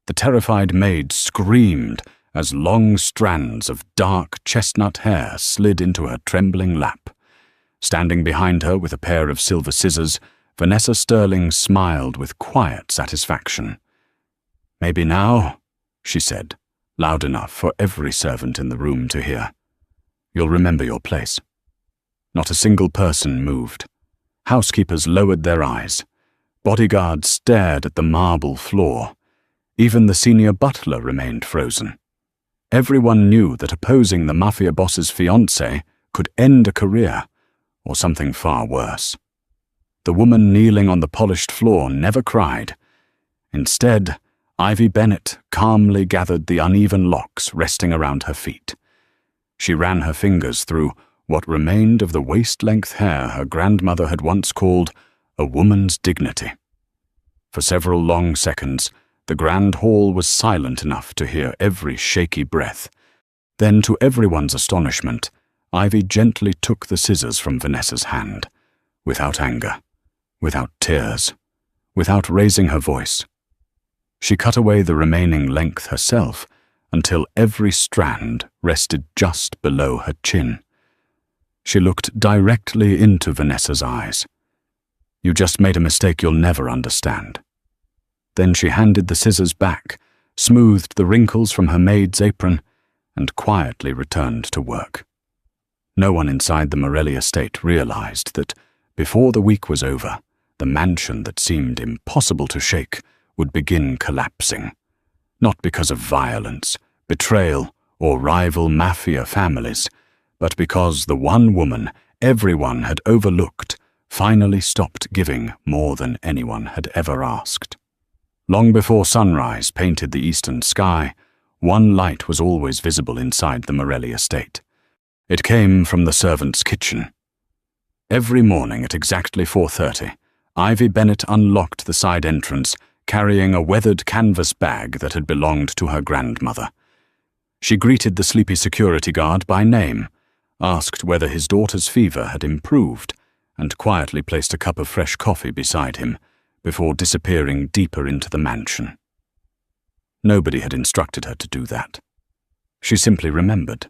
The terrified maid screamed as long strands of dark chestnut hair slid into her trembling lap. Standing behind her with a pair of silver scissors, Vanessa Sterling smiled with quiet satisfaction. "Maybe now," she said, loud enough for every servant in the room to hear. "You'll remember your place." Not a single person moved. Housekeepers lowered their eyes. Bodyguards stared at the marble floor. Even the senior butler remained frozen. Everyone knew that opposing the Mafia boss's fiancée could end a career, or something far worse. The woman kneeling on the polished floor never cried. Instead, Ivy Bennett calmly gathered the uneven locks resting around her feet. She ran her fingers through what remained of the waist-length hair her grandmother had once called a woman's dignity. For several long seconds, the grand hall was silent enough to hear every shaky breath. Then, to everyone's astonishment, Ivy gently took the scissors from Vanessa's hand, without anger, without tears, without raising her voice. She cut away the remaining length herself until every strand rested just below her chin. She looked directly into Vanessa's eyes. "You just made a mistake you'll never understand." Then she handed the scissors back, smoothed the wrinkles from her maid's apron, and quietly returned to work. No one inside the Morelli estate realized that, before the week was over, the mansion that seemed impossible to shake would begin collapsing. Not because of violence, betrayal, or rival mafia families, but because the one woman everyone had overlooked finally stopped giving more than anyone had ever asked. Long before sunrise painted the eastern sky, one light was always visible inside the Morelli estate. It came from the servants' kitchen. Every morning at exactly 4:30, Ivy Bennett unlocked the side entrance, carrying a weathered canvas bag that had belonged to her grandmother. She greeted the sleepy security guard by name, asked whether his daughter's fever had improved, and quietly placed a cup of fresh coffee beside him, before disappearing deeper into the mansion. Nobody had instructed her to do that. She simply remembered.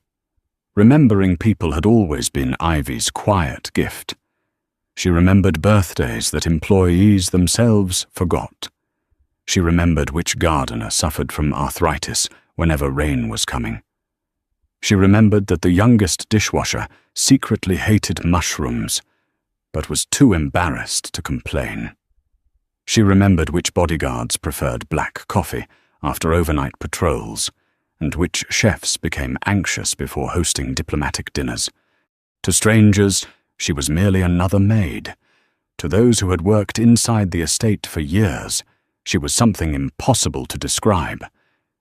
Remembering people had always been Ivy's quiet gift. She remembered birthdays that employees themselves forgot. She remembered which gardener suffered from arthritis whenever rain was coming. She remembered that the youngest dishwasher secretly hated mushrooms, but was too embarrassed to complain. She remembered which bodyguards preferred black coffee after overnight patrols, and which chefs became anxious before hosting diplomatic dinners. To strangers, she was merely another maid. To those who had worked inside the estate for years, she was something impossible to describe.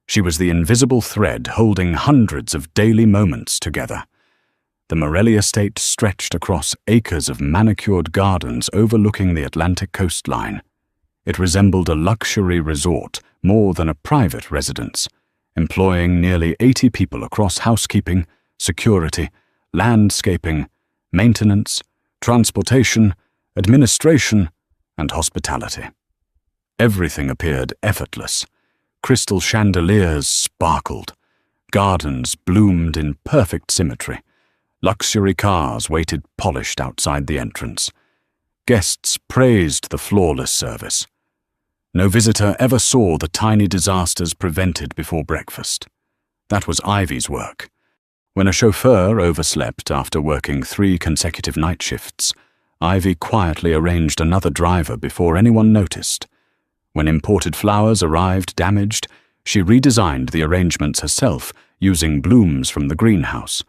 She was the invisible thread holding hundreds of daily moments together. The Morelli estate stretched across acres of manicured gardens overlooking the Atlantic coastline. It resembled a luxury resort more than a private residence, employing nearly 80 people across housekeeping, security, landscaping, maintenance, transportation, administration, and hospitality. Everything appeared effortless. Crystal chandeliers sparkled. Gardens bloomed in perfect symmetry. Luxury cars waited polished outside the entrance. Guests praised the flawless service. No visitor ever saw the tiny disasters prevented before breakfast. That was Ivy's work. When a chauffeur overslept after working 3 consecutive night shifts, Ivy quietly arranged another driver before anyone noticed. When imported flowers arrived damaged, she redesigned the arrangements herself using blooms from the greenhouse.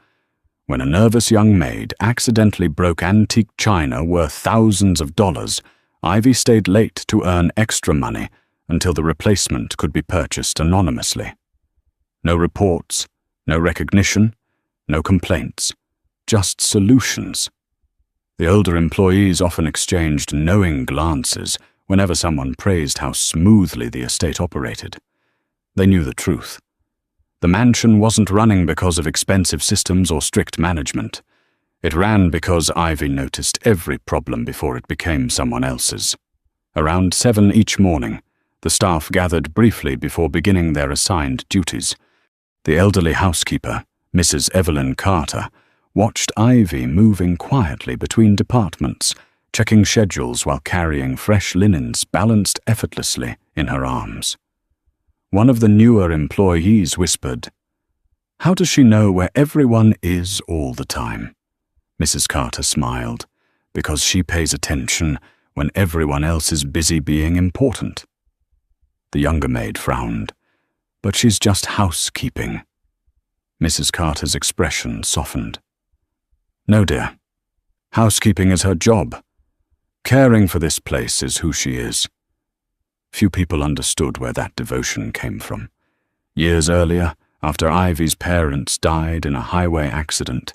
When a nervous young maid accidentally broke antique china worth thousands of dollars, Ivy stayed late to earn extra money until the replacement could be purchased anonymously. No reports, no recognition, no complaints, just solutions. The older employees often exchanged knowing glances whenever someone praised how smoothly the estate operated. They knew the truth. The mansion wasn't running because of expensive systems or strict management. It ran because Ivy noticed every problem before it became someone else's. Around 7 each morning, The staff gathered briefly before beginning their assigned duties. The elderly housekeeper, Mrs. Evelyn Carter, watched Ivy moving quietly between departments, checking schedules while carrying fresh linens balanced effortlessly in her arms. One of the newer employees whispered, "How does she know where everyone is all the time?" Mrs. Carter smiled, "Because she pays attention when everyone else is busy being important." The younger maid frowned, "But she's just housekeeping." Mrs. Carter's expression softened. "No, dear. Housekeeping is her job. Caring for this place is who she is." Few people understood where that devotion came from. Years earlier, after Ivy's parents died in a highway accident,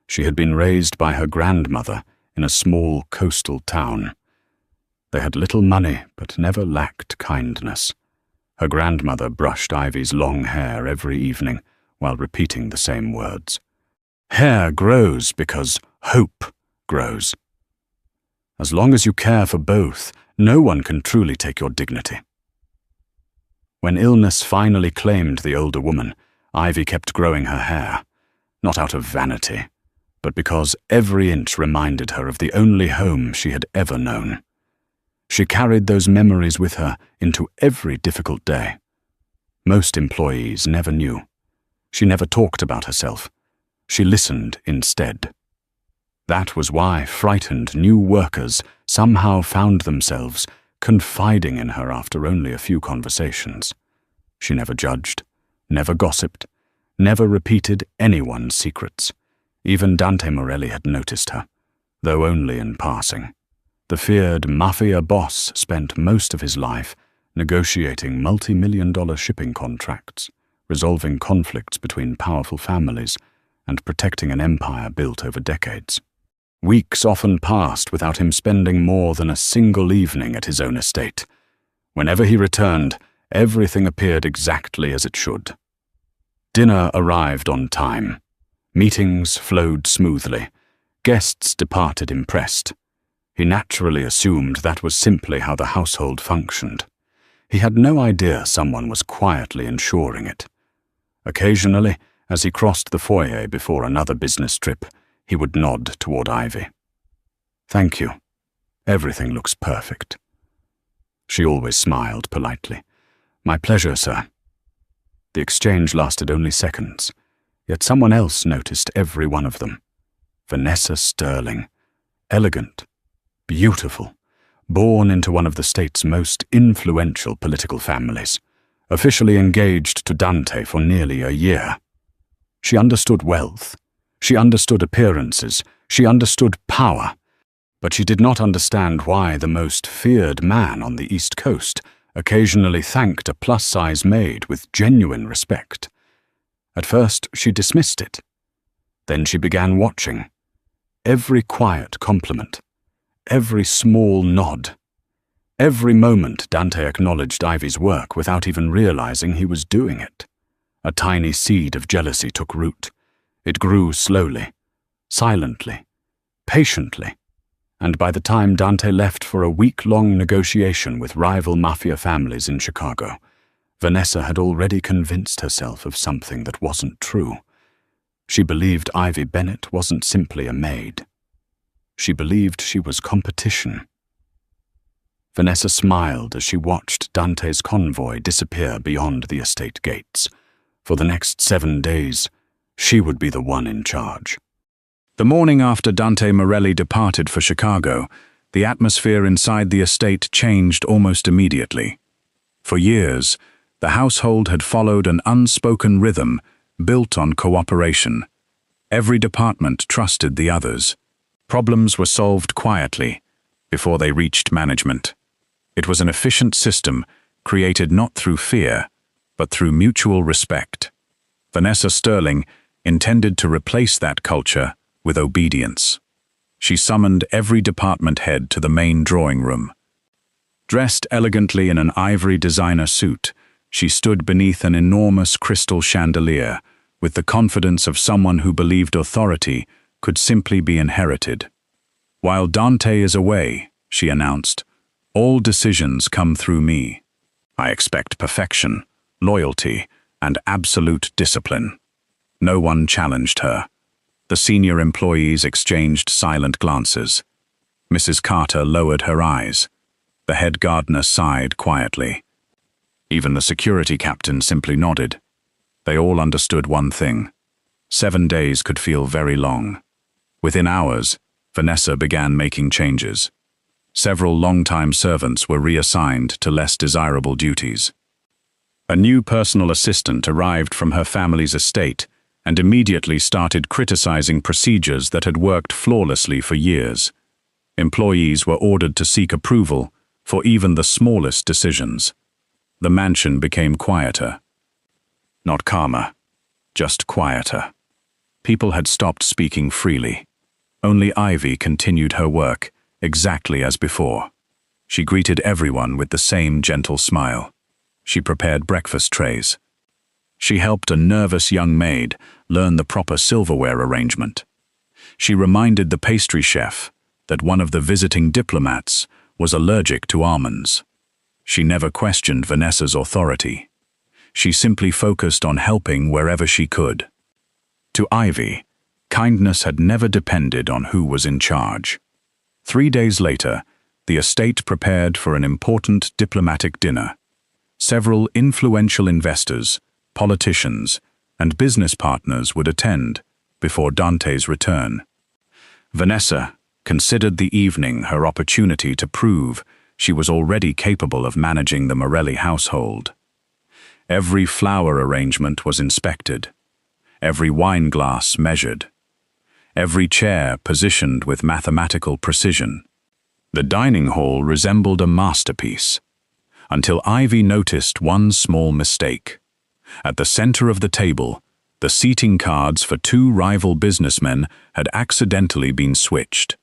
she had been raised by her grandmother in a small coastal town. They had little money, but never lacked kindness. Her grandmother brushed Ivy's long hair every evening while repeating the same words. "Hair grows because hope grows. As long as you care for both, no one can truly take your dignity." When illness finally claimed the older woman, Ivy kept growing her hair, not out of vanity, but because every inch reminded her of the only home she had ever known. She carried those memories with her into every difficult day. Most employees never knew. She never talked about herself. She listened instead. That was why frightened new workers somehow found themselves confiding in her after only a few conversations. She never judged, never gossiped, never repeated anyone's secrets. Even Dante Morelli had noticed her, though only in passing. The feared Mafia boss spent most of his life negotiating multi-million-dollar shipping contracts, resolving conflicts between powerful families, and protecting an empire built over decades. Weeks often passed without him spending more than a single evening at his own estate. Whenever he returned, everything appeared exactly as it should. Dinner arrived on time. Meetings flowed smoothly. Guests departed impressed. He naturally assumed that was simply how the household functioned. He had no idea someone was quietly ensuring it. Occasionally, as he crossed the foyer before another business trip, he would nod toward Ivy. "Thank you. Everything looks perfect." She always smiled politely. "My pleasure, sir." The exchange lasted only seconds, yet someone else noticed every one of them. Vanessa Sterling. Elegant. Beautiful. Born into one of the state's most influential political families. Officially engaged to Dante for nearly a year. She understood wealth. She understood appearances. She understood power. But she did not understand why the most feared man on the East Coast occasionally thanked a plus-size maid with genuine respect. At first, she dismissed it. Then she began watching. Every quiet compliment. Every small nod. Every moment Dante acknowledged Ivy's work without even realizing he was doing it. A tiny seed of jealousy took root. It grew slowly, silently, patiently, and by the time Dante left for a week-long negotiation with rival Mafia families in Chicago, Vanessa had already convinced herself of something that wasn't true. She believed Ivy Bennett wasn't simply a maid. She believed she was competition. Vanessa smiled as she watched Dante's convoy disappear beyond the estate gates. For the next 7 days, she would be the one in charge. The morning after Dante Morelli departed for Chicago, the atmosphere inside the estate changed almost immediately. For years, the household had followed an unspoken rhythm built on cooperation. Every department trusted the others. Problems were solved quietly before they reached management. It was an efficient system created not through fear, but through mutual respect. Vanessa Sterling intended to replace that culture with obedience. She summoned every department head to the main drawing room. Dressed elegantly in an ivory designer suit, she stood beneath an enormous crystal chandelier with the confidence of someone who believed authority could simply be inherited. "While Dante is away," she announced, "all decisions come through me." I expect perfection, loyalty, and absolute discipline. No one challenged her. The senior employees exchanged silent glances. Mrs. Carter lowered her eyes. The head gardener sighed quietly. Even the security captain simply nodded. They all understood one thing. 7 days could feel very long. Within hours, Vanessa began making changes. Several long-time servants were reassigned to less desirable duties. A new personal assistant arrived from her family's estate and immediately started criticizing procedures that had worked flawlessly for years. Employees were ordered to seek approval for even the smallest decisions. The mansion became quieter. Not calmer, just quieter. People had stopped speaking freely. Only Ivy continued her work, exactly as before. She greeted everyone with the same gentle smile. She prepared breakfast trays. She helped a nervous young maid learn the proper silverware arrangement. She reminded the pastry chef that one of the visiting diplomats was allergic to almonds. She never questioned Vanessa's authority. She simply focused on helping wherever she could. To Ivy, kindness had never depended on who was in charge. 3 days later, the estate prepared for an important diplomatic dinner. Several influential investors, politicians, and business partners would attend before Dante's return. Vanessa considered the evening her opportunity to prove she was already capable of managing the Morelli household. Every flower arrangement was inspected, every wine glass measured, every chair positioned with mathematical precision. The dining hall resembled a masterpiece, until Ivy noticed one small mistake. At the center of the table, the seating cards for 2 rival businessmen had accidentally been switched.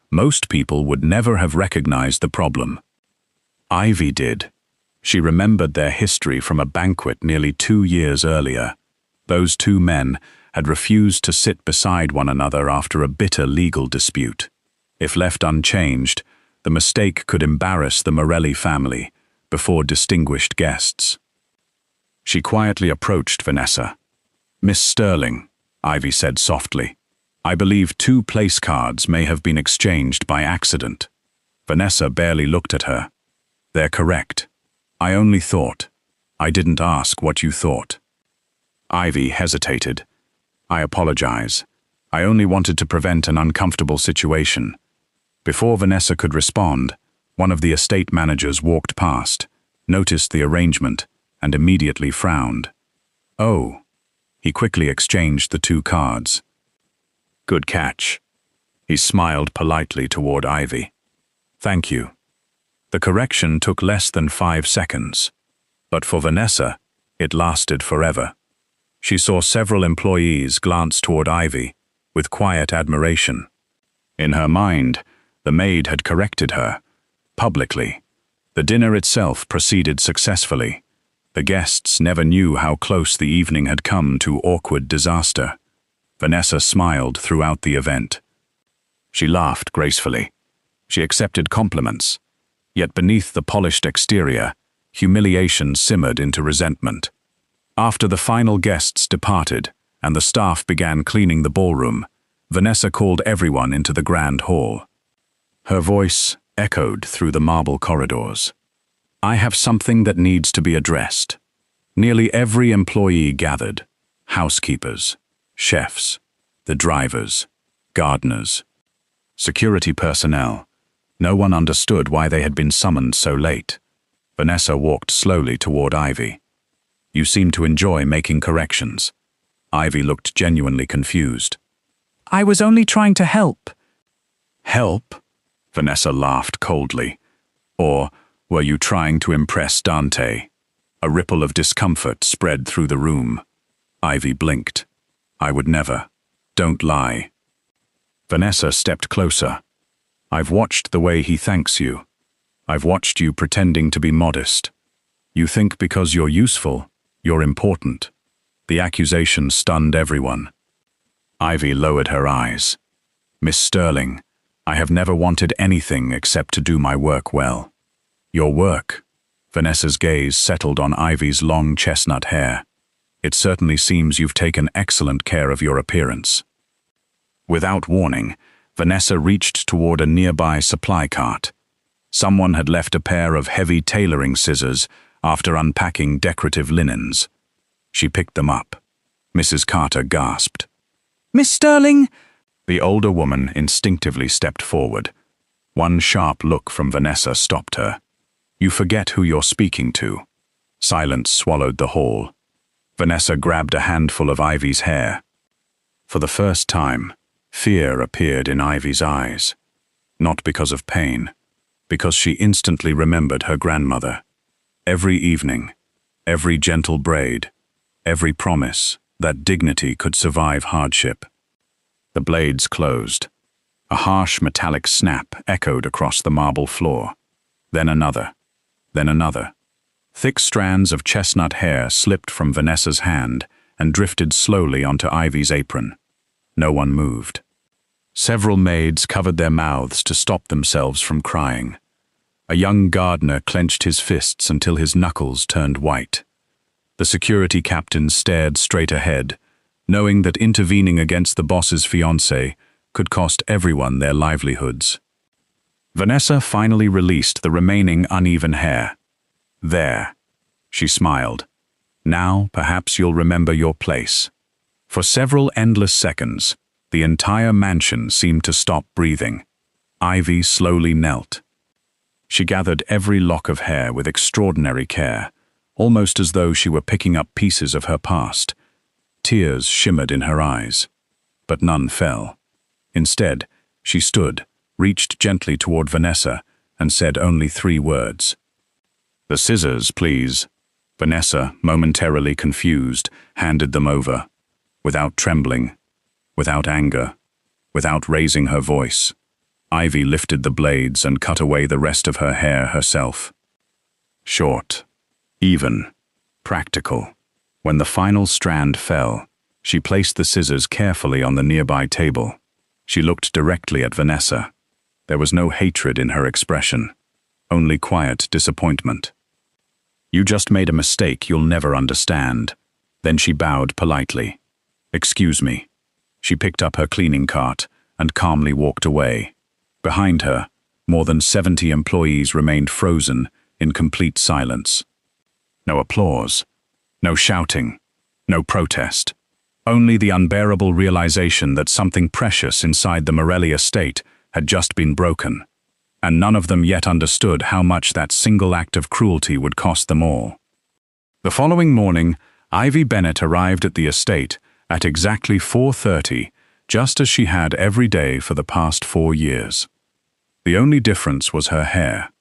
Most people would never have recognized the problem. Ivy did. She remembered their history from a banquet nearly 2 years earlier. Those 2 men had refused to sit beside one another after a bitter legal dispute. If left unchanged, the mistake could embarrass the Morelli family before distinguished guests. She quietly approached Vanessa. "Miss Sterling," Ivy said softly, "I believe 2 place cards may have been exchanged by accident." Vanessa barely looked at her. "They're correct. I only thought. I didn't ask what you thought." Ivy hesitated. "I apologize. I only wanted to prevent an uncomfortable situation." Before Vanessa could respond, one of the estate managers walked past, noticed the arrangement, and immediately frowned. "Oh." He quickly exchanged the 2 cards. "Good catch." He smiled politely toward Ivy. "Thank you." The correction took less than 5 seconds, but for Vanessa, it lasted forever. She saw several employees glance toward Ivy with quiet admiration. In her mind, the maid had corrected her, publicly. The dinner itself proceeded successfully. The guests never knew how close the evening had come to awkward disaster. Vanessa smiled throughout the event. She laughed gracefully. She accepted compliments. Yet beneath the polished exterior, humiliation simmered into resentment. After the final guests departed and the staff began cleaning the ballroom, Vanessa called everyone into the grand hall. Her voice echoed through the marble corridors. "I have something that needs to be addressed." Nearly every employee gathered: housekeepers, chefs, the drivers, gardeners, security personnel. No one understood why they had been summoned so late. Vanessa walked slowly toward Ivy. "You seem to enjoy making corrections." Ivy looked genuinely confused. "I was only trying to help." "Help?" Vanessa laughed coldly. "Or were you trying to impress Dante?" A ripple of discomfort spread through the room. Ivy blinked. "I would never. Don't lie." Vanessa stepped closer. "I've watched the way he thanks you. I've watched you pretending to be modest. You think because you're useful, you're important." The accusation stunned everyone. Ivy lowered her eyes. "Miss Sterling, I have never wanted anything except to do my work well." "Your work?" Vanessa's gaze settled on Ivy's long chestnut hair. "It certainly seems you've taken excellent care of your appearance." Without warning, Vanessa reached toward a nearby supply cart. Someone had left a pair of heavy tailoring scissors after unpacking decorative linens. She picked them up. Mrs. Carter gasped. "Miss Sterling!" The older woman instinctively stepped forward. One sharp look from Vanessa stopped her. "You forget who you're speaking to." Silence swallowed the hall. Vanessa grabbed a handful of Ivy's hair. For the first time, fear appeared in Ivy's eyes. Not because of pain, because she instantly remembered her grandmother. Every evening, every gentle braid, every promise that dignity could survive hardship. The blades closed. A harsh metallic snap echoed across the marble floor. Then another. Then another. Thick strands of chestnut hair slipped from Vanessa's hand and drifted slowly onto Ivy's apron. No one moved. Several maids covered their mouths to stop themselves from crying. A young gardener clenched his fists until his knuckles turned white. The security captain stared straight ahead, knowing that intervening against the boss's fiancée could cost everyone their livelihoods. Vanessa finally released the remaining uneven hair. "There," she smiled. "Now perhaps you'll remember your place." For several endless seconds, the entire mansion seemed to stop breathing. Ivy slowly knelt. She gathered every lock of hair with extraordinary care, almost as though she were picking up pieces of her past. Tears shimmered in her eyes, but none fell. Instead, she stood, reached gently toward Vanessa, and said only 3 words. "The scissors, please." Vanessa, momentarily confused, handed them over. Without trembling, without anger, without raising her voice, Ivy lifted the blades and cut away the rest of her hair herself. Short, even, practical. When the final strand fell, she placed the scissors carefully on the nearby table. She looked directly at Vanessa. There was no hatred in her expression, only quiet disappointment. "You just made a mistake you'll never understand." Then she bowed politely. "Excuse me." She picked up her cleaning cart and calmly walked away. Behind her, more than 70 employees remained frozen in complete silence. No applause, no shouting, no protest. Only the unbearable realization that something precious inside the Morelli estate had just been broken, and none of them yet understood how much that single act of cruelty would cost them all. The following morning, Ivy Bennett arrived at the estate at exactly 4:30, just as she had every day for the past 4 years. The only difference was her hair.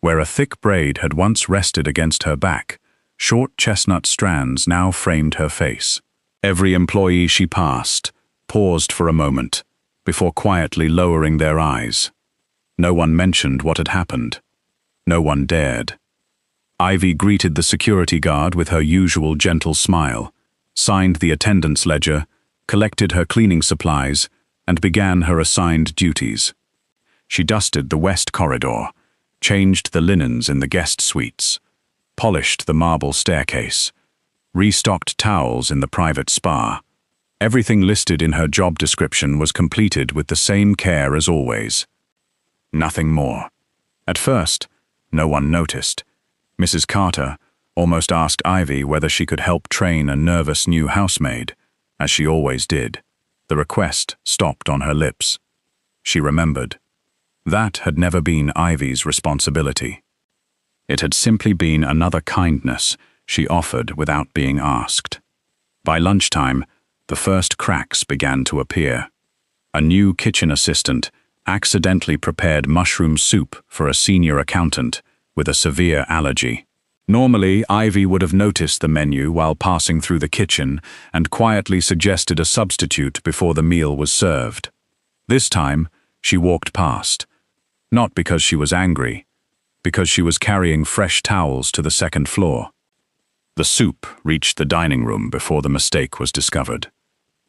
Where a thick braid had once rested against her back, short chestnut strands now framed her face. Every employee she passed paused for a moment before quietly lowering their eyes. No one mentioned what had happened. No one dared. Ivy greeted the security guard with her usual gentle smile, signed the attendance ledger, collected her cleaning supplies, and began her assigned duties. She dusted the west corridor, changed the linens in the guest suites, polished the marble staircase, restocked towels in the private spa. Everything listed in her job description was completed with the same care as always. Nothing more. At first, no one noticed. Mrs. Carter almost asked Ivy whether she could help train a nervous new housemaid, as she always did. The request stopped on her lips. She remembered. That had never been Ivy's responsibility. It had simply been another kindness she offered without being asked. By lunchtime, the first cracks began to appear. A new kitchen assistant accidentally prepared mushroom soup for a senior accountant with a severe allergy. Normally, Ivy would have noticed the menu while passing through the kitchen and quietly suggested a substitute before the meal was served. This time, she walked past. Not because she was angry, because she was carrying fresh towels to the second floor. The soup reached the dining room before the mistake was discovered.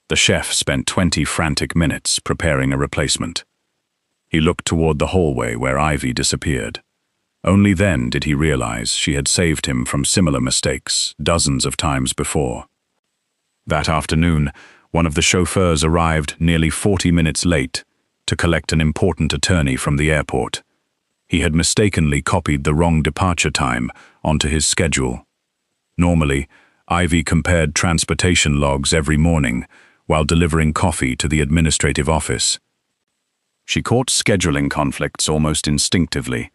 The chef spent 20 frantic minutes preparing a replacement. He looked toward the hallway where Ivy disappeared. Only then did he realize she had saved him from similar mistakes dozens of times before. That afternoon, one of the chauffeurs arrived nearly 40 minutes late to collect an important attorney from the airport. He had mistakenly copied the wrong departure time onto his schedule. Normally, Ivy compared transportation logs every morning while delivering coffee to the administrative office. She caught scheduling conflicts almost instinctively.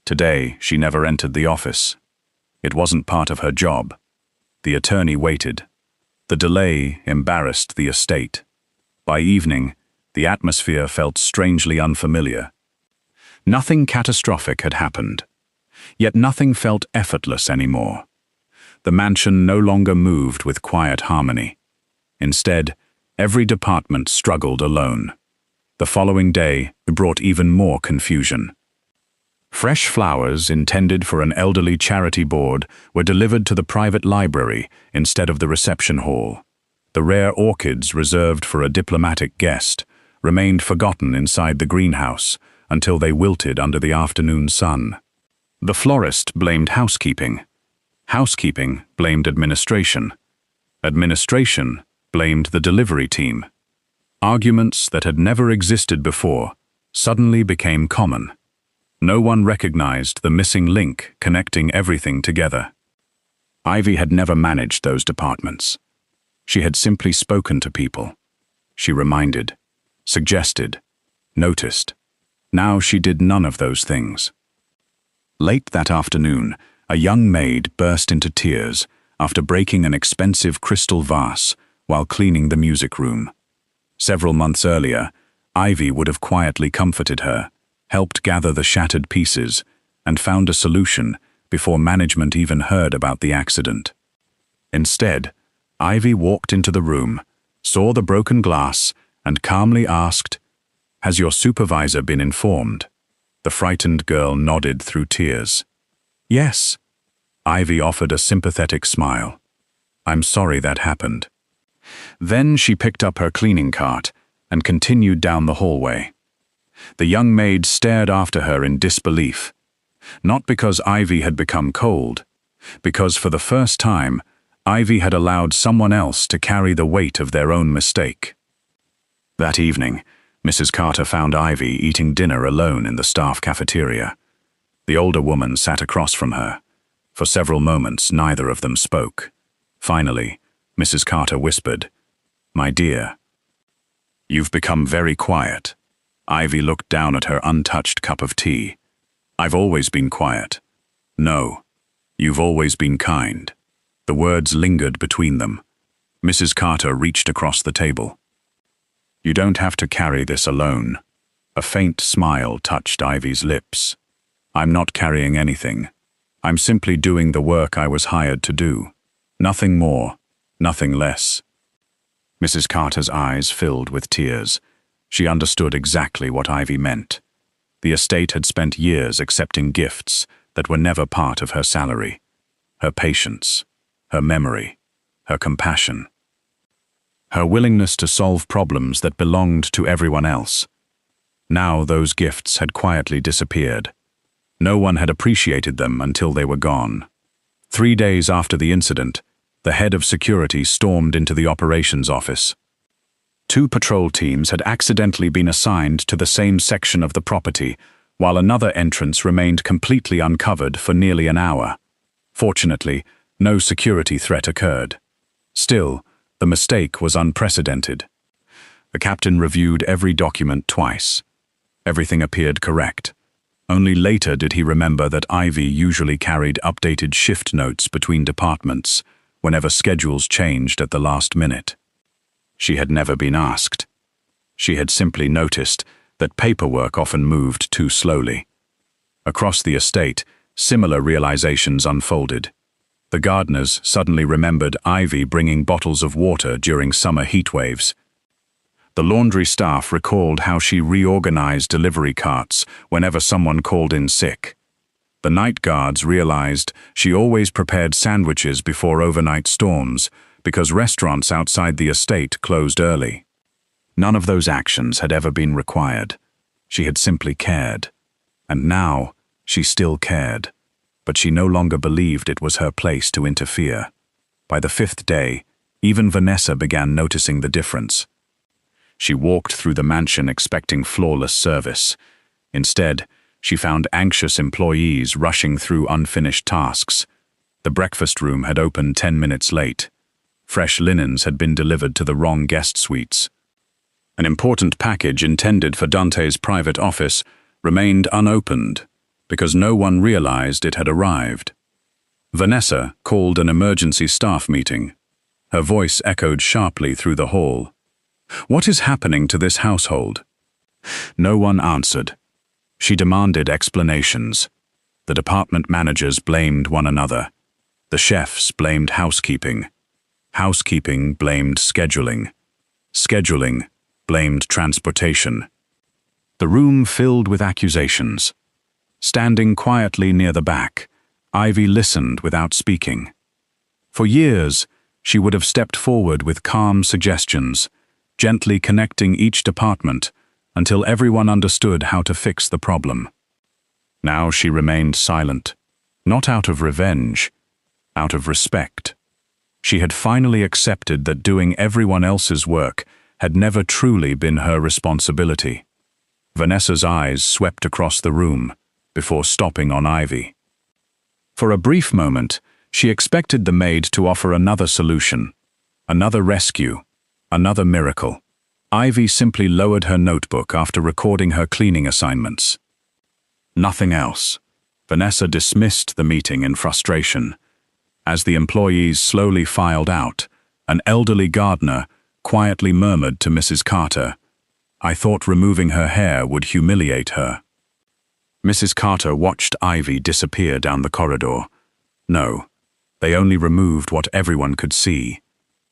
Today, she never entered the office. It wasn't part of her job. The attorney waited. The delay embarrassed the estate. By evening, the atmosphere felt strangely unfamiliar. Nothing catastrophic had happened, yet nothing felt effortless anymore. The mansion no longer moved with quiet harmony. Instead, every department struggled alone. The following day brought even more confusion. Fresh flowers intended for an elderly charity board were delivered to the private library instead of the reception hall. The rare orchids reserved for a diplomatic guest remained forgotten inside the greenhouse until they wilted under the afternoon sun. The florist blamed housekeeping. Housekeeping blamed administration. Administration blamed the delivery team. Arguments that had never existed before suddenly became common. No one recognized the missing link connecting everything together. Ivy had never managed those departments. She had simply spoken to people. She reminded, suggested, noticed. Now she did none of those things. Late that afternoon, a young maid burst into tears after breaking an expensive crystal vase while cleaning the music room. Several months earlier, Ivy would have quietly comforted her, helped gather the shattered pieces, and found a solution before management even heard about the accident. Instead, Ivy walked into the room, saw the broken glass, and calmly asked, "Has your supervisor been informed?" The frightened girl nodded through tears. "Yes." Ivy offered a sympathetic smile. "I'm sorry that happened." Then she picked up her cleaning cart and continued down the hallway. The young maid stared after her in disbelief. Not because Ivy had become cold, because for the first time, Ivy had allowed someone else to carry the weight of their own mistake. That evening, Mrs. Carter found Ivy eating dinner alone in the staff cafeteria. The older woman sat across from her. For several moments, neither of them spoke. Finally, Mrs. Carter whispered, "My dear, you've become very quiet." Ivy looked down at her untouched cup of tea. "I've always been quiet." "No, you've always been kind." The words lingered between them. Mrs. Carter reached across the table. "You don't have to carry this alone." A faint smile touched Ivy's lips. "I'm not carrying anything. I'm simply doing the work I was hired to do. Nothing more, nothing less." Mrs. Carter's eyes filled with tears. She understood exactly what Ivy meant. The estate had spent years accepting gifts that were never part of her salary. Her patience, her memory, her compassion. Her willingness to solve problems that belonged to everyone else. Now those gifts had quietly disappeared. No one had appreciated them until they were gone. 3 days after the incident, the head of security stormed into the operations office. 2 patrol teams had accidentally been assigned to the same section of the property, while another entrance remained completely uncovered for nearly an hour. Fortunately, no security threat occurred. Still, the mistake was unprecedented. The captain reviewed every document twice. Everything appeared correct. Only later did he remember that Ivy usually carried updated shift notes between departments whenever schedules changed at the last minute. She had never been asked. She had simply noticed that paperwork often moved too slowly. Across the estate, similar realizations unfolded. The gardeners suddenly remembered Ivy bringing bottles of water during summer heat waves. The laundry staff recalled how she reorganized delivery carts whenever someone called in sick. The night guards realized she always prepared sandwiches before overnight storms because restaurants outside the estate closed early. None of those actions had ever been required. She had simply cared. And now, She still cared, but she no longer believed it was her place to interfere. By the 5th day, even Vanessa began noticing the difference. She walked through the mansion expecting flawless service. Instead, she found anxious employees rushing through unfinished tasks. The breakfast room had opened 10 minutes late. Fresh linens had been delivered to the wrong guest suites. An important package intended for Dante's private office remained unopened because no one realized it had arrived. Vanessa called an emergency staff meeting. Her voice echoed sharply through the hall. "What is happening to this household?" No one answered. She demanded explanations. The department managers blamed one another. The chefs blamed housekeeping. Housekeeping blamed scheduling. Scheduling blamed transportation. The room filled with accusations. Standing quietly near the back, Ivy listened without speaking. For years, she would have stepped forward with calm suggestions, gently connecting each department until everyone understood how to fix the problem. Now she remained silent, not out of revenge, out of respect. She had finally accepted that doing everyone else's work had never truly been her responsibility. Vanessa's eyes swept across the room before stopping on Ivy. For a brief moment, she expected the maid to offer another solution, another rescue, another miracle. Ivy simply lowered her notebook after recording her cleaning assignments. Nothing else. Vanessa dismissed the meeting in frustration. As the employees slowly filed out, an elderly gardener quietly murmured to Mrs. Carter, "I thought removing her hair would humiliate her." Mrs. Carter watched Ivy disappear down the corridor. No, they only removed what everyone could see.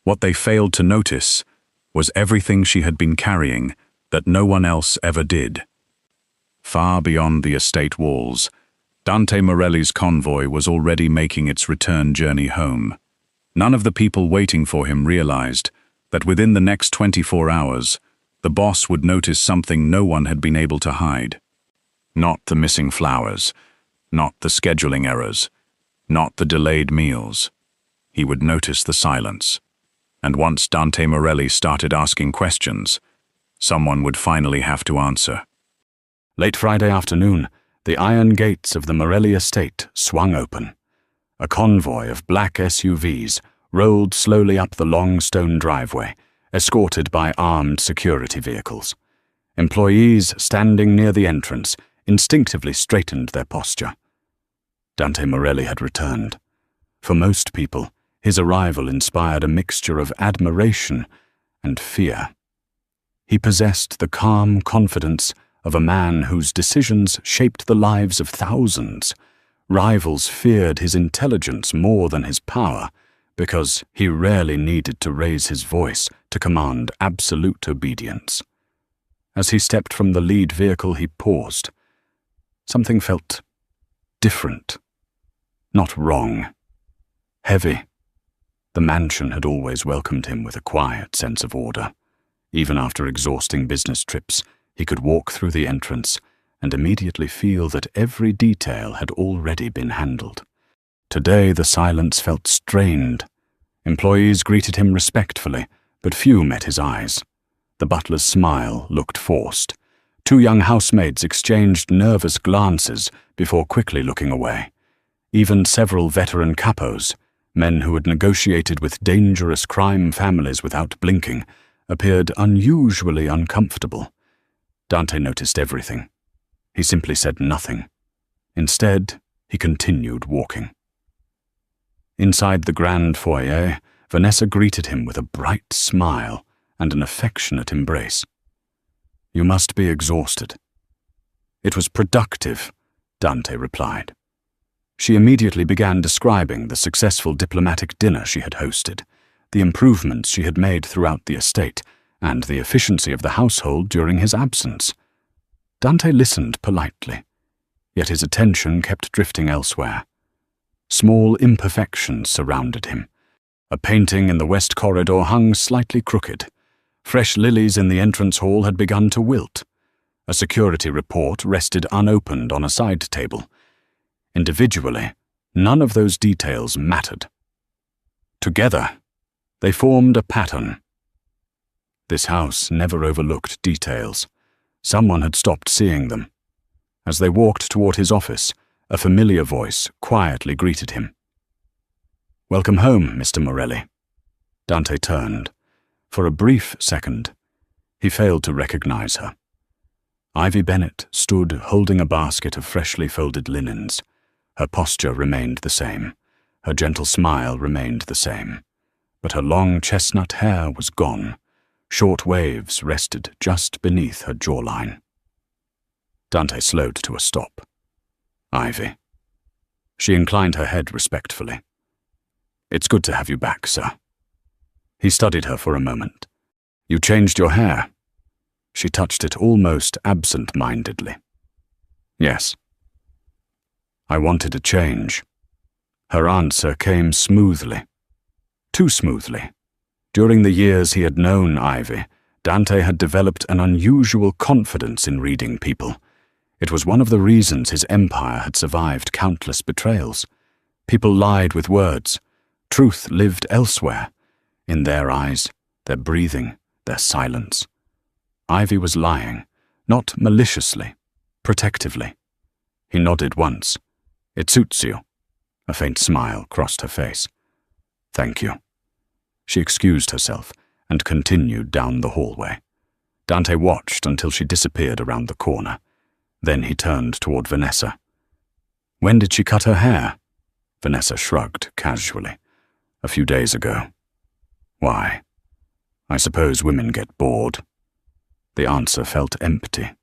What they failed to notice was everything she had been carrying that no one else ever did. Far beyond the estate walls, Dante Morelli's convoy was already making its return journey home. None of the people waiting for him realized that within the next 24 hours, the boss would notice something no one had been able to hide. Not the missing flowers, not the scheduling errors, not the delayed meals. He would notice the silence. And once Dante Morelli started asking questions, someone would finally have to answer. Late Friday afternoon, the iron gates of the Morelli estate swung open. A convoy of black SUVs rolled slowly up the long stone driveway, escorted by armed security vehicles. Employees standing near the entrance instinctively straightened their posture. Dante Morelli had returned. For most people, his arrival inspired a mixture of admiration and fear. He possessed the calm confidence of a man whose decisions shaped the lives of thousands. Rivals feared his intelligence more than his power, because he rarely needed to raise his voice to command absolute obedience. As he stepped from the lead vehicle, he paused. Something felt different, not wrong, heavy. The mansion had always welcomed him with a quiet sense of order. Even after exhausting business trips, he could walk through the entrance and immediately feel that every detail had already been handled. Today the silence felt strained. Employees greeted him respectfully, but few met his eyes. The butler's smile looked forced. Two young housemaids exchanged nervous glances before quickly looking away. Even several veteran capos, men who had negotiated with dangerous crime families without blinking, appeared unusually uncomfortable. Dante noticed everything. He simply said nothing. Instead, he continued walking. Inside the grand foyer, Vanessa greeted him with a bright smile and an affectionate embrace. "You must be exhausted." "It was productive," Dante replied. She immediately began describing the successful diplomatic dinner she had hosted, the improvements she had made throughout the estate, and the efficiency of the household during his absence. Dante listened politely, yet his attention kept drifting elsewhere. Small imperfections surrounded him. A painting in the west corridor hung slightly crooked. Fresh lilies in the entrance hall had begun to wilt. A security report rested unopened on a side table, Individually, none of those details mattered. Together, they formed a pattern. This house never overlooked details. Someone had stopped seeing them. As they walked toward his office, a familiar voice quietly greeted him. "Welcome home, Mr. Morelli." Dante turned. For a brief second, he failed to recognize her. Ivy Bennett stood holding a basket of freshly folded linens. Her posture remained the same. Her gentle smile remained the same. But her long chestnut hair was gone. Short waves rested just beneath her jawline. Dante slowed to a stop. "Ivy." She inclined her head respectfully. "It's good to have you back, sir." He studied her for a moment. "You changed your hair." She touched it almost absent-mindedly. "Yes." "I wanted a change." Her answer came smoothly. Too smoothly. During the years he had known Ivy, Dante had developed an unusual confidence in reading people. It was one of the reasons his empire had survived countless betrayals. People lied with words. Truth lived elsewhere. In their eyes, their breathing, their silence. Ivy was lying, not maliciously, protectively. He nodded once. "It suits you." A faint smile crossed her face. "Thank you." She excused herself and continued down the hallway. Dante watched until she disappeared around the corner. Then he turned toward Vanessa. "When did she cut her hair?" Vanessa shrugged casually. "A few days ago." "Why?" "I suppose women get bored." The answer felt empty.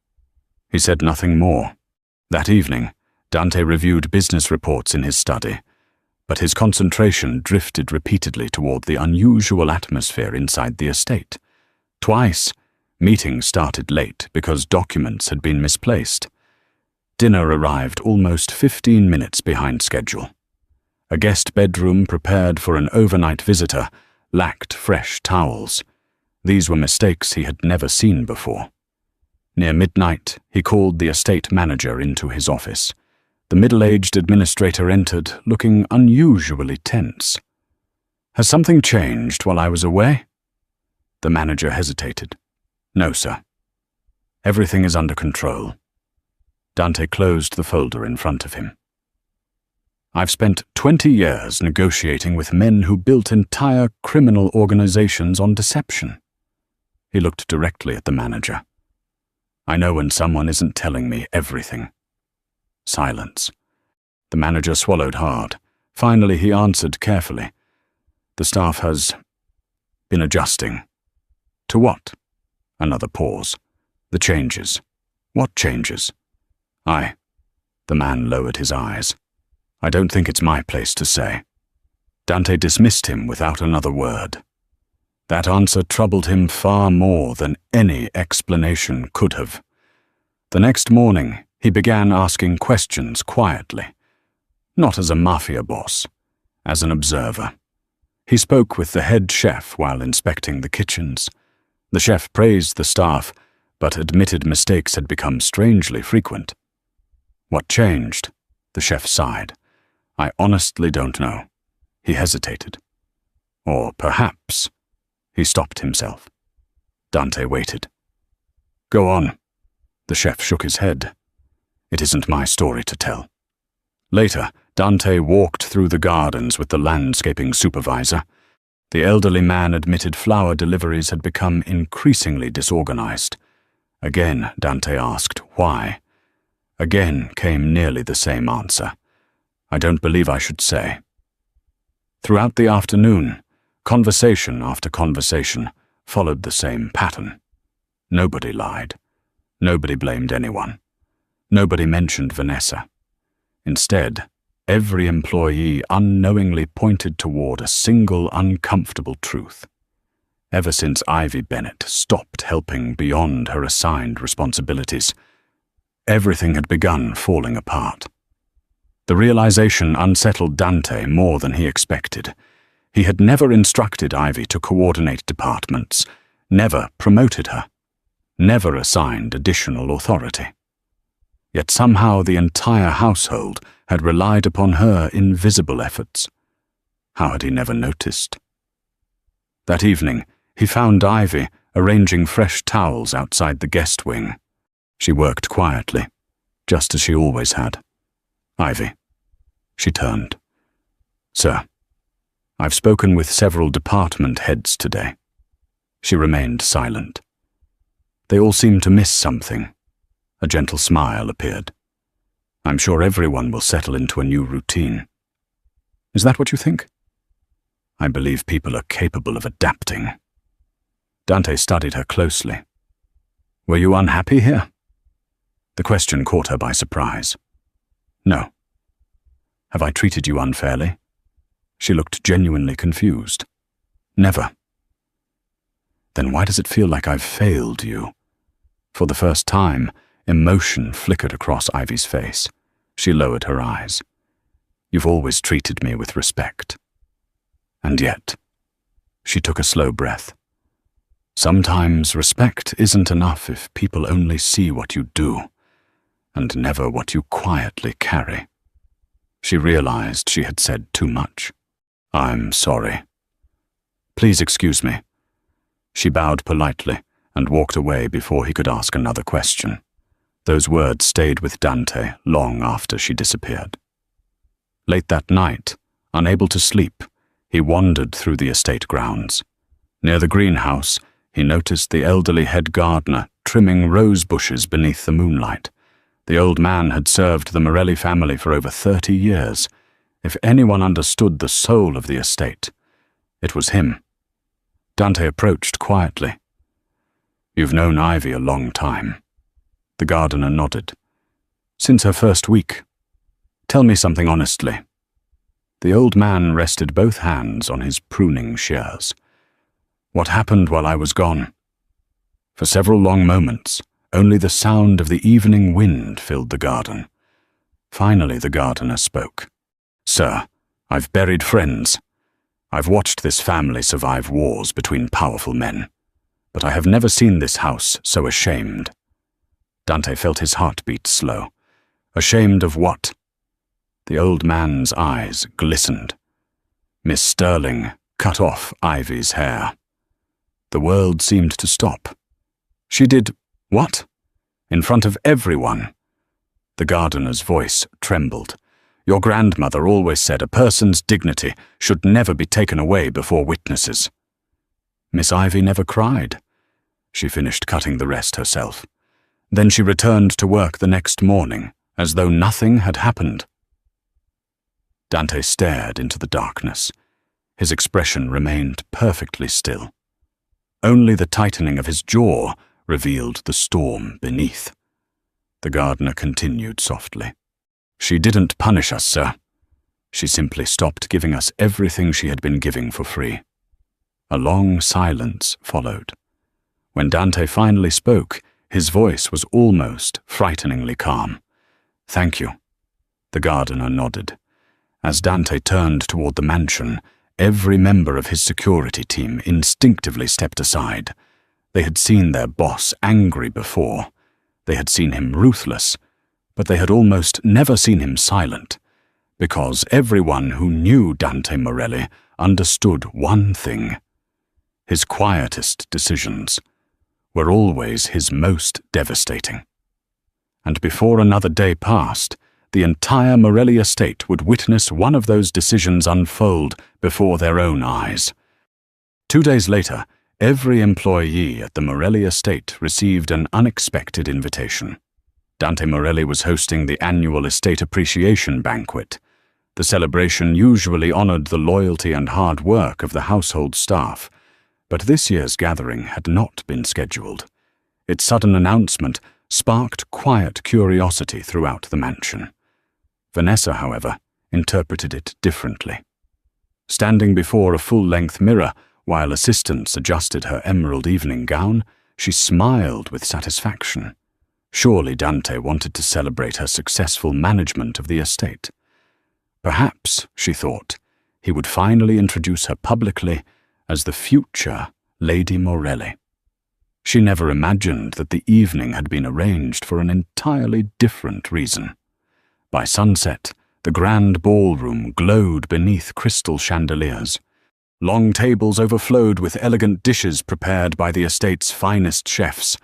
He said nothing more. That evening, Dante reviewed business reports in his study, but his concentration drifted repeatedly toward the unusual atmosphere inside the estate. Twice, meetings started late because documents had been misplaced. Dinner arrived almost 15 minutes behind schedule. A guest bedroom prepared for an overnight visitor lacked fresh towels. These were mistakes he had never seen before. Near midnight, he called the estate manager into his office. The middle-aged administrator entered, looking unusually tense. "Has something changed while I was away?" The manager hesitated. "No, sir. Everything is under control." Dante closed the folder in front of him. "I've spent 20 years negotiating with men who built entire criminal organizations on deception." He looked directly at the manager. "I know when someone isn't telling me everything." Silence. The manager swallowed hard. Finally, he answered carefully. "The staff has been adjusting." "To what?" Another pause. "The changes." "What changes?" The man lowered his eyes. "I don't think it's my place to say." Dante dismissed him without another word. That answer troubled him far more than any explanation could have. The next morning, he began asking questions quietly, not as a mafia boss, as an observer. He spoke with the head chef while inspecting the kitchens. The chef praised the staff, but admitted mistakes had become strangely frequent. "What changed?" The chef sighed. "I honestly don't know." He hesitated. "Or perhaps—" He stopped himself. Dante waited. "Go on." The chef shook his head. "It isn't my story to tell." Later, Dante walked through the gardens with the landscaping supervisor. The elderly man admitted flower deliveries had become increasingly disorganized. Again, Dante asked why. Again came nearly the same answer. "I don't believe I should say." Throughout the afternoon, conversation after conversation followed the same pattern. Nobody lied. Nobody blamed anyone. Nobody mentioned Vanessa. Instead, every employee unknowingly pointed toward a single uncomfortable truth. Ever since Ivy Bennett stopped helping beyond her assigned responsibilities, everything had begun falling apart. The realization unsettled Dante more than he expected. He had never instructed Ivy to coordinate departments, never promoted her, never assigned additional authority. Yet somehow the entire household had relied upon her invisible efforts. How had he never noticed? That evening, he found Ivy arranging fresh towels outside the guest wing. She worked quietly, just as she always had. "Ivy." She turned. "Sir, I've spoken with several department heads today." She remained silent. They all seemed to miss something. A gentle smile appeared. "I'm sure everyone will settle into a new routine." "Is that what you think?" "I believe people are capable of adapting." Dante studied her closely. "Were you unhappy here?" The question caught her by surprise. "No." "Have I treated you unfairly?" She looked genuinely confused. "Never." "Then why does it feel like I've failed you?" For the first time, emotion flickered across Ivy's face. She lowered her eyes. "You've always treated me with respect." And yet, she took a slow breath. Sometimes respect isn't enough if people only see what you do, and never what you quietly carry. She realized she had said too much. "I'm sorry." "Please excuse me." She bowed politely and walked away before he could ask another question. Those words stayed with Dante long after she disappeared. Late that night, unable to sleep, he wandered through the estate grounds. Near the greenhouse, he noticed the elderly head gardener trimming rose bushes beneath the moonlight. The old man had served the Morelli family for over 30 years. If anyone understood the soul of the estate, it was him. Dante approached quietly. "You've known Ivy a long time." The gardener nodded. "Since her first week. Tell me something honestly." The old man rested both hands on his pruning shears. "What happened while I was gone?" For several long moments, only the sound of the evening wind filled the garden. Finally, the gardener spoke. "Sir, I've buried friends. I've watched this family survive wars between powerful men, but I have never seen this house so ashamed." Dante felt his heart beat slow. "Ashamed of what?" The old man's eyes glistened. "Miss Sterling cut off Ivy's hair." The world seemed to stop. "She did what?" "In front of everyone." The gardener's voice trembled. "Your grandmother always said a person's dignity should never be taken away before witnesses." "Miss Ivy never cried." She finished cutting the rest herself. Then she returned to work the next morning, as though nothing had happened. Dante stared into the darkness. His expression remained perfectly still. Only the tightening of his jaw revealed the storm beneath. The gardener continued softly. "She didn't punish us, sir. She simply stopped giving us everything she had been giving for free." A long silence followed. When Dante finally spoke, his voice was almost frighteningly calm. "Thank you." The gardener nodded. As Dante turned toward the mansion, every member of his security team instinctively stepped aside. They had seen their boss angry before. They had seen him ruthless, but they had almost never seen him silent, because everyone who knew Dante Morelli understood one thing. His quietest decisions were always his most devastating. And before another day passed, the entire Morelli estate would witness one of those decisions unfold before their own eyes. 2 days later, every employee at the Morelli estate received an unexpected invitation. Dante Morelli was hosting the annual estate appreciation banquet. The celebration usually honored the loyalty and hard work of the household staff, but this year's gathering had not been scheduled. Its sudden announcement sparked quiet curiosity throughout the mansion. Vanessa, however, interpreted it differently. Standing before a full-length mirror while assistants adjusted her emerald evening gown, she smiled with satisfaction. Surely Dante wanted to celebrate her successful management of the estate. Perhaps, she thought, he would finally introduce her publicly as the future Lady Morelli. She never imagined that the evening had been arranged for an entirely different reason. By sunset, the grand ballroom glowed beneath crystal chandeliers. Long tables overflowed with elegant dishes prepared by the estate's finest chefs.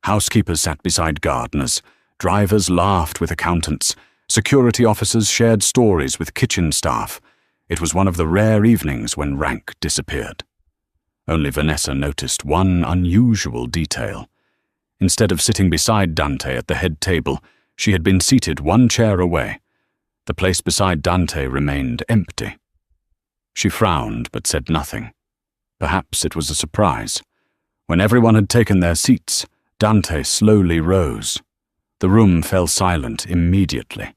Housekeepers sat beside gardeners, drivers laughed with accountants, security officers shared stories with kitchen staff. It was one of the rare evenings when rank disappeared. Only Vanessa noticed one unusual detail. Instead of sitting beside Dante at the head table, she had been seated one chair away. The place beside Dante remained empty. She frowned but said nothing. Perhaps it was a surprise. When everyone had taken their seats, Dante slowly rose. The room fell silent immediately.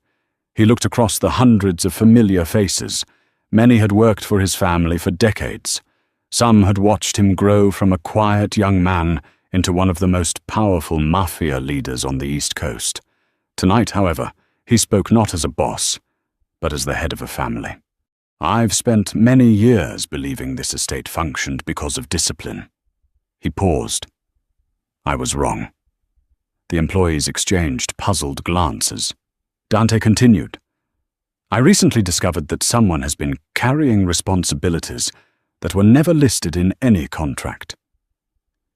He looked across the hundreds of familiar faces. Many had worked for his family for decades. Some had watched him grow from a quiet young man into one of the most powerful Mafia leaders on the East Coast. Tonight, however, he spoke not as a boss, but as the head of a family. I've spent many years believing this estate functioned because of discipline. He paused. I was wrong. The employees exchanged puzzled glances. Dante continued. I recently discovered that someone has been carrying responsibilities that were never listed in any contract.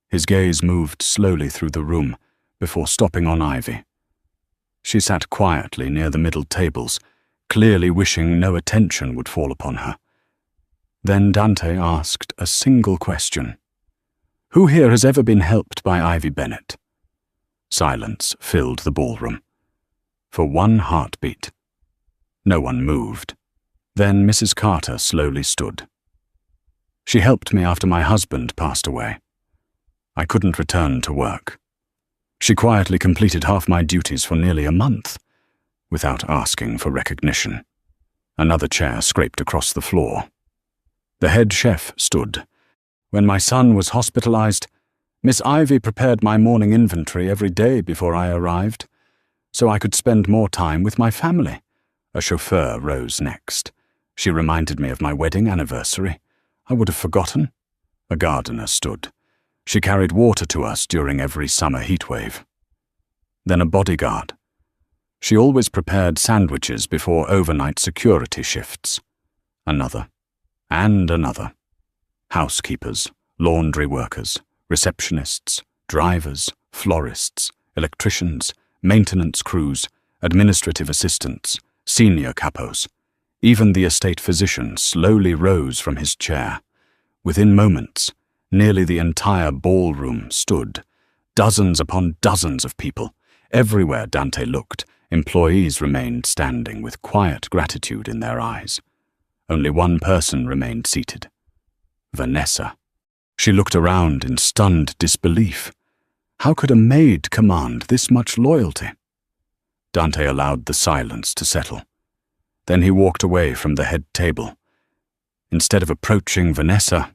His gaze moved slowly through the room before stopping on Ivy. She sat quietly near the middle tables, clearly wishing no attention would fall upon her. Then Dante asked a single question. Who here has ever been helped by Ivy Bennett? Silence filled the ballroom. For one heartbeat. No one moved. Then Mrs. Carter slowly stood. She helped me after my husband passed away. I couldn't return to work. She quietly completed half my duties for nearly a month, without asking for recognition. Another chair scraped across the floor. The head chef stood. When my son was hospitalized, Miss Ivy prepared my morning inventory every day before I arrived, so I could spend more time with my family. A chauffeur rose next. She reminded me of my wedding anniversary. I would have forgotten. A gardener stood. She carried water to us during every summer heatwave. Then a bodyguard. She always prepared sandwiches before overnight security shifts. Another. And another. Housekeepers, laundry workers, receptionists, drivers, florists, electricians, maintenance crews, administrative assistants, senior capos. Even the estate physician slowly rose from his chair. Within moments, nearly the entire ballroom stood. Dozens upon dozens of people. Everywhere Dante looked, employees remained standing with quiet gratitude in their eyes. Only one person remained seated. Vanessa. She looked around in stunned disbelief. How could a maid command this much loyalty? Dante allowed the silence to settle. Then he walked away from the head table. Instead of approaching Vanessa,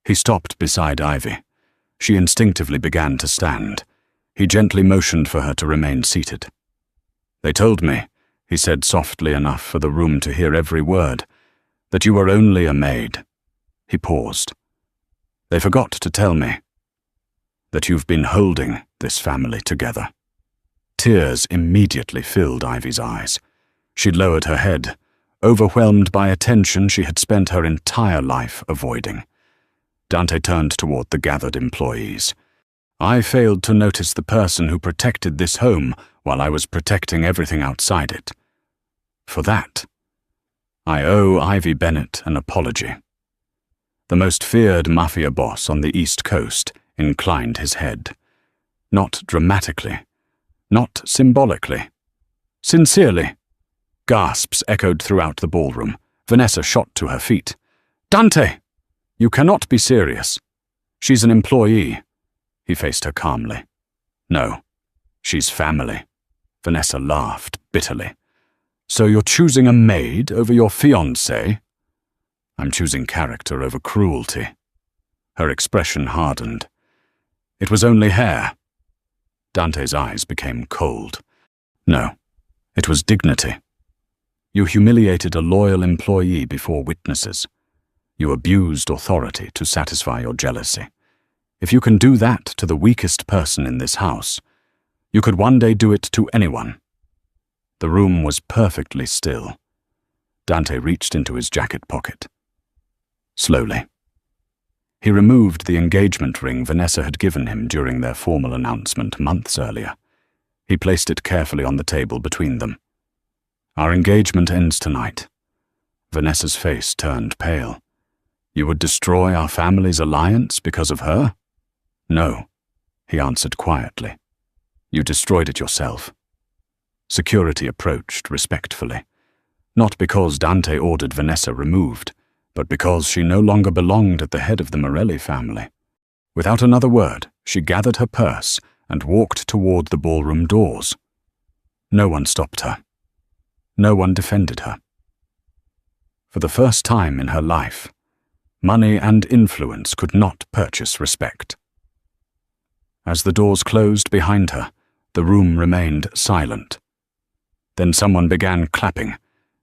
he stopped beside Ivy. She instinctively began to stand. He gently motioned for her to remain seated. They told me, he said softly enough for the room to hear every word, that you were only a maid. He paused. They forgot to tell me that you've been holding this family together. Tears immediately filled Ivy's eyes. She lowered her head, overwhelmed by a tension she had spent her entire life avoiding. Dante turned toward the gathered employees. I failed to notice the person who protected this home while I was protecting everything outside it. For that, I owe Ivy Bennett an apology. The most feared Mafia boss on the East Coast inclined his head. Not dramatically, not symbolically. Sincerely. Gasps echoed throughout the ballroom. Vanessa shot to her feet. Dante! You cannot be serious. She's an employee. He faced her calmly. No, she's family. Vanessa laughed bitterly. So you're choosing a maid over your fiancée? I'm choosing character over cruelty. Her expression hardened. It was only hair. Dante's eyes became cold. No, it was dignity. You humiliated a loyal employee before witnesses. You abused authority to satisfy your jealousy. If you can do that to the weakest person in this house, you could one day do it to anyone. The room was perfectly still. Dante reached into his jacket pocket. Slowly. He removed the engagement ring Vanessa had given him during their formal announcement months earlier. He placed it carefully on the table between them. Our engagement ends tonight. Vanessa's face turned pale. You would destroy our family's alliance because of her? No, he answered quietly. You destroyed it yourself. Security approached respectfully, not because Dante ordered Vanessa removed, but because she no longer belonged at the head of the Morelli family. Without another word, she gathered her purse and walked toward the ballroom doors. No one stopped her. No one defended her. For the first time in her life, money and influence could not purchase respect. As the doors closed behind her, the room remained silent. Then someone began clapping.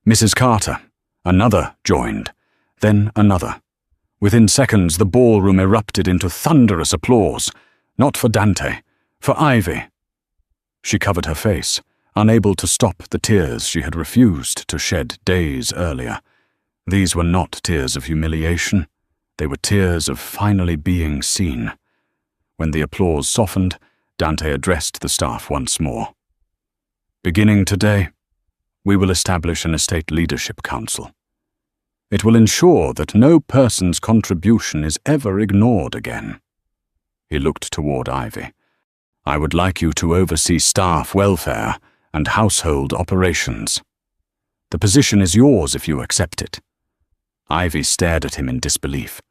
Mrs. Carter. Another joined. Then another. Within seconds, the ballroom erupted into thunderous applause. Not for Dante, for Ivy. She covered her face, unable to stop the tears she had refused to shed days earlier. These were not tears of humiliation. They were tears of finally being seen. When the applause softened, Dante addressed the staff once more. Beginning today, we will establish an estate leadership council. It will ensure that no person's contribution is ever ignored again. He looked toward Ivy. I would like you to oversee staff welfare and household operations. The position is yours if you accept it. Ivy stared at him in disbelief.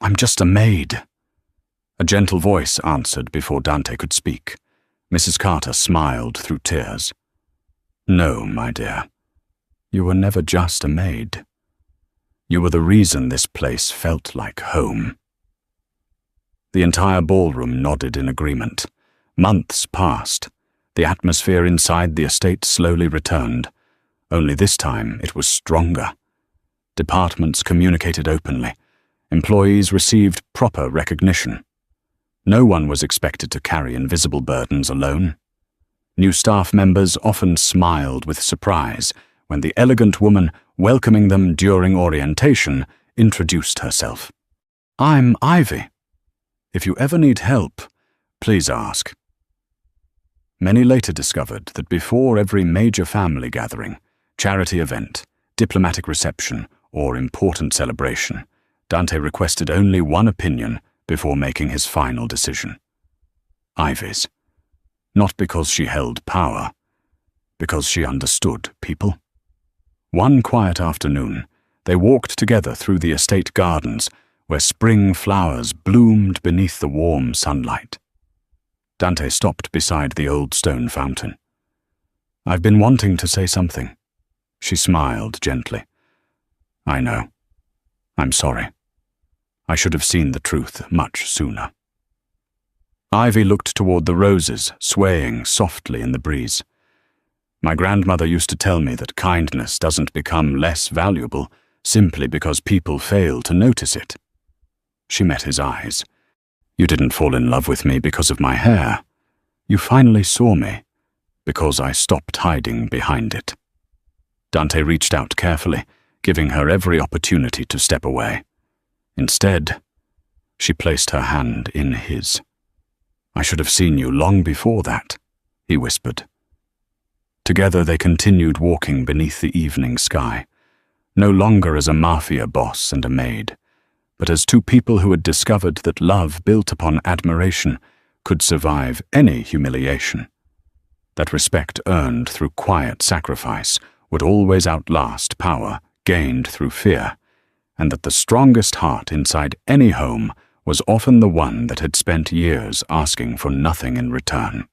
I'm just a maid. A gentle voice answered before Dante could speak. Mrs. Carter smiled through tears. No, my dear. You were never just a maid. You were the reason this place felt like home. The entire ballroom nodded in agreement. Months passed. The atmosphere inside the estate slowly returned. Only this time it was stronger. Departments communicated openly. Employees received proper recognition. No one was expected to carry invisible burdens alone. New staff members often smiled with surprise when the elegant woman welcoming them during orientation introduced herself. I'm Ivy. If you ever need help, please ask. Many later discovered that before every major family gathering, charity event, diplomatic reception, or important celebration, Dante requested only one opinion before making his final decision. Ivy's. Not because she held power, because she understood people. One quiet afternoon, they walked together through the estate gardens where spring flowers bloomed beneath the warm sunlight. Dante stopped beside the old stone fountain. I've been wanting to say something. She smiled gently. I know. I'm sorry. I should have seen the truth much sooner. Ivy looked toward the roses swaying softly in the breeze. My grandmother used to tell me that kindness doesn't become less valuable simply because people fail to notice it. She met his eyes. You didn't fall in love with me because of my hair. You finally saw me because I stopped hiding behind it. Dante reached out carefully, giving her every opportunity to step away. Instead, she placed her hand in his. I should have seen you long before that, he whispered. Together they continued walking beneath the evening sky, no longer as a Mafia boss and a maid, but as two people who had discovered that love built upon admiration could survive any humiliation. That respect earned through quiet sacrifice would always outlast power gained through fear, and that the strongest heart inside any home was often the one that had spent years asking for nothing in return.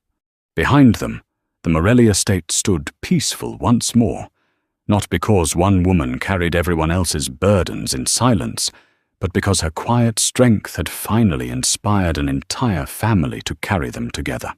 Behind them, the Morelli estate stood peaceful once more, not because one woman carried everyone else's burdens in silence, but because her quiet strength had finally inspired an entire family to carry them together.